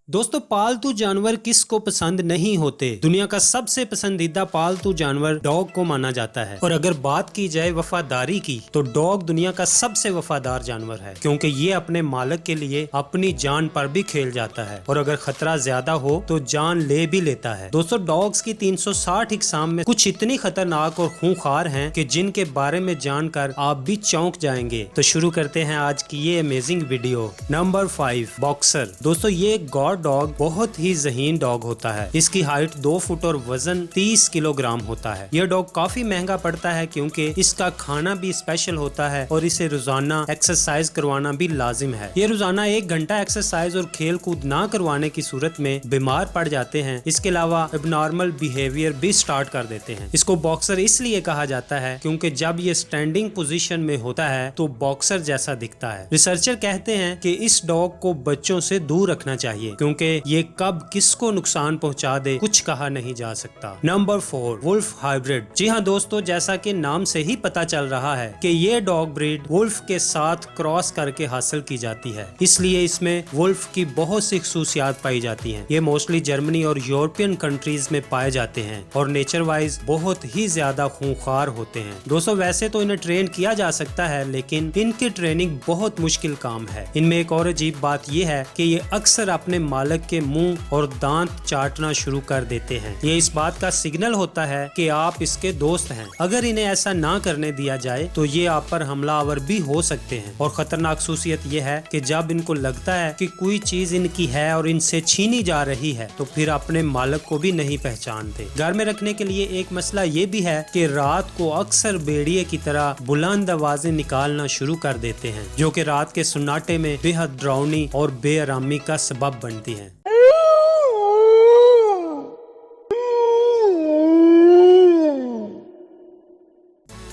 दोस्तों पालतू जानवर किसको पसंद नहीं होते। दुनिया का सबसे पसंदीदा पालतू जानवर डॉग को माना जाता है। और अगर बात की जाए वफादारी की तो डॉग दुनिया का सबसे वफादार जानवर है, क्योंकि ये अपने मालिक के लिए अपनी जान पर भी खेल जाता है और अगर खतरा ज्यादा हो तो जान ले भी लेता है। दोस्तों डॉग्स की 360 इकसाम में कुछ इतनी खतरनाक और खूंखार हैं कि जिनके बारे में जानकर आप भी चौंक जाएंगे। तो शुरू करते हैं आज की ये अमेजिंग वीडियो। Number 5 boxer. दोस्तों ये गॉड डॉग बहुत ही ज़हीन डॉग होता है। इसकी हाइट 2 फुट और वजन 30 किलोग्राम होता है। यह डॉग काफी महंगा पड़ता है क्योंकि इसका खाना भी स्पेशल होता है और इसे रोजाना एक्सरसाइज करवाना भी लाजिम है। ये रोजाना 1 घंटा एक्सरसाइज और खेल कूद ना करवाने की सूरत में बीमार पड़ जाते हैं। इसके अलावा एबनॉर्मल बिहेवियर भी स्टार्ट कर देते हैं। इसको बॉक्सर इसलिए कहा जाता है क्योंकि जब ये स्टैंडिंग पोजीशन में होता है तो बॉक्सर जैसा दिखता है। रिसर्चर कहते हैं कि इस डॉग को बच्चों से दूर रखना चाहिए क्योंकि ये कब किसको नुकसान पहुंचा दे कुछ कहा नहीं जा सकता। Number 4 wolf hybrid. जी हाँ दोस्तों, जैसा कि नाम से ही पता चल रहा है कि ये डॉग ब्रीड वुल्फ के साथ क्रॉस करके हासिल की जाती है, इसलिए इसमें वुल्फ की बहुत सी खसूसियात पाई जाती हैं। ये मोस्टली जर्मनी और यूरोपियन कंट्रीज में पाए जाते हैं और नेचर वाइज बहुत ही ज्यादा खूंखार होते हैं। दोस्तों वैसे तो इन्हें ट्रेन किया जा सकता है, लेकिन इनकी ट्रेनिंग बहुत मुश्किल काम है। इनमें एक और अजीब बात यह है कि ये अक्सर अपने मालिक के मुंह और दांत चाटना शुरू कर देते हैं। ये इस बात का सिग्नल होता है कि आप इसके दोस्त हैं। अगर इन्हें ऐसा ना करने दिया जाए तो ये आप पर हमलावर भी हो सकते हैं। और खतरनाक खसूसियत ये है कि जब इनको लगता है कि कोई चीज इनकी है और इनसे छीनी जा रही है तो फिर अपने मालिक को भी नहीं पहचानते। घर में रखने के लिए एक मसला ये भी है कि रात को अक्सर भेड़िए की तरह बुलंद आवाजें निकालना शुरू कर देते हैं, जो कि रात के सुन्नाटे में बेहद डरावनी और बेआरामी का सबब बनती है।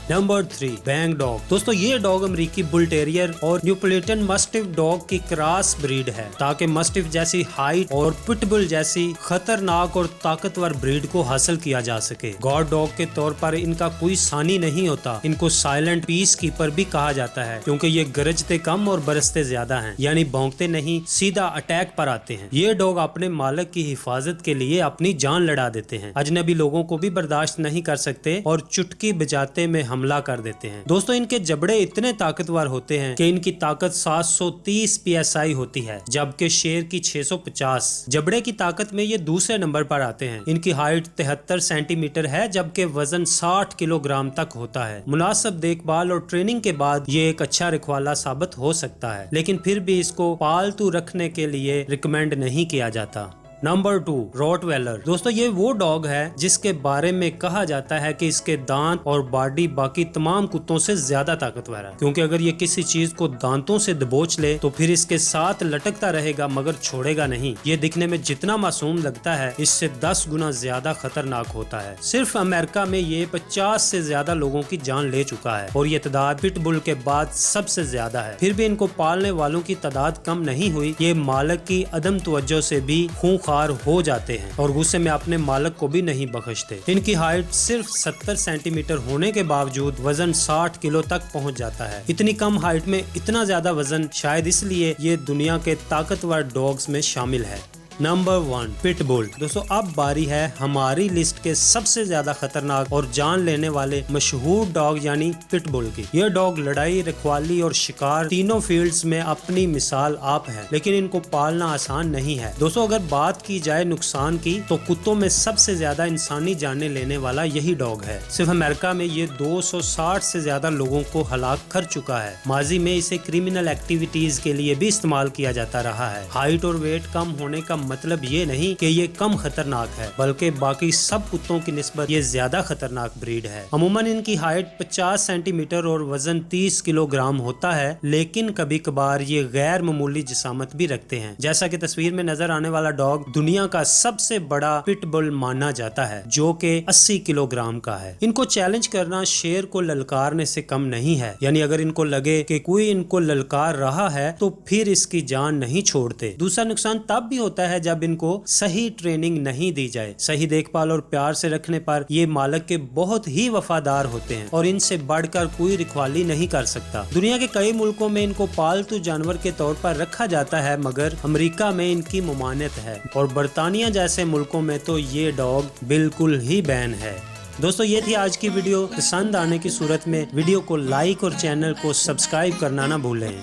Number 3 bang dog. दोस्तों ये डॉग अमेरिकी बुल टेरियर और न्यूपोलिटन मस्टिफ डॉग की क्रॉस ब्रीड है, ताकि मस्टिफ जैसी हाइट और पिटबुल जैसी खतरनाक और ताकतवर ब्रीड को हासिल किया जा सके। गॉड डॉग के तौर पर इनका कोई सानी नहीं होता। इनको साइलेंट पीस कीपर भी कहा जाता है क्योंकि ये गरजते कम और बरसते ज्यादा हैं, यानी भौंकते नहीं, सीधा अटैक पर आते हैं। ये डॉग अपने मालिक की हिफाजत के लिए अपनी जान लड़ा देते हैं। अजनबी लोगों को भी बर्दाश्त नहीं कर सकते और चुटकी बजाते में हमला कर देते हैं। दोस्तों इनके जबड़े इतने ताकतवर होते हैं कि इनकी ताकत 730 psi होती है, जबकि शेर की 650। जबड़े की ताकत में ये दूसरे नंबर पर आते हैं। इनकी हाइट 73 सेंटीमीटर है, जबकि वजन 60 किलोग्राम तक होता है। मुनासिब देखभाल और ट्रेनिंग के बाद ये एक अच्छा रखवाला साबित हो सकता है, लेकिन फिर भी इसको पालतू रखने के लिए रिकमेंड नहीं किया जाता। Number 2 Rottweiler. दोस्तों ये वो डॉग है जिसके बारे में कहा जाता है कि इसके दांत और बॉडी बाकी तमाम कुत्तों से ज्यादा ताकतवर है, क्योंकि अगर ये किसी चीज को दांतों से दबोच ले तो फिर इसके साथ लटकता रहेगा मगर छोड़ेगा नहीं। ये दिखने में जितना मासूम लगता है इससे 10 गुना ज्यादा खतरनाक होता है। सिर्फ अमेरिका में ये 50 से ज्यादा लोगों की जान ले चुका है और ये तादाद पिटबुल के बाद सबसे ज्यादा है। फिर भी इनको पालने वालों की तादाद कम नहीं हुई। ये मालिक की अदम तवज्जो से भी खूंखार हो जाते हैं और गुस्से में अपने मालिक को भी नहीं बख्शते। इनकी हाइट सिर्फ 70 सेंटीमीटर होने के बावजूद वजन 60 किलो तक पहुंच जाता है। इतनी कम हाइट में इतना ज्यादा वजन शायद इसलिए ये दुनिया के ताकतवर डॉग्स में शामिल है। Number 1 pitbull. दोस्तों अब बारी है हमारी लिस्ट के सबसे ज्यादा खतरनाक और जान लेने वाले मशहूर डॉग यानी पिटबुल की। यह डॉग लड़ाई, रखवाली और शिकार तीनों फील्ड्स में अपनी मिसाल आप है, लेकिन इनको पालना आसान नहीं है। दोस्तों अगर बात की जाए नुकसान की तो कुत्तों में सबसे ज्यादा इंसानी जाने लेने वाला यही डॉग है। सिर्फ अमेरिका में ये 260 से ज्यादा लोगों को हलाक कर चुका है। माजी में इसे क्रिमिनल एक्टिविटीज के लिए भी इस्तेमाल किया जाता रहा है। हाइट और वेट कम होने का मतलब ये नहीं कि ये कम खतरनाक है, बल्कि बाकी सब कुत्तों की निस्बत ये ज्यादा खतरनाक ब्रीड है। अमूमन इनकी हाइट 50 सेंटीमीटर और वजन 30 किलोग्राम होता है, लेकिन कभी कभार ये गैर मामूली जिसामत भी रखते हैं। जैसा कि तस्वीर में नजर आने वाला डॉग दुनिया का सबसे बड़ा पिटबुल माना जाता है, जो कि 80 किलोग्राम का है। इनको चैलेंज करना शेर को ललकारने से कम नहीं है, यानी अगर इनको लगे कि कोई इनको ललकार रहा है तो फिर इसकी जान नहीं छोड़ते। दूसरा नुकसान तब भी होता है है जब इनको सही ट्रेनिंग नहीं दी जाए। सही देखभाल और प्यार से रखने पर ये मालिक के बहुत ही वफादार होते हैं और इनसे बढ़कर कोई रखवाली नहीं कर सकता। दुनिया के कई मुल्कों में इनको पालतू जानवर के तौर पर रखा जाता है, मगर अमेरिका में इनकी ममानियत है और बर्तानिया जैसे मुल्कों में तो ये डॉग बिल्कुल ही बैन है। दोस्तों ये थी आज की वीडियो। पसंद आने की सूरत में वीडियो को लाइक और चैनल को सब्सक्राइब करना ना भूलें।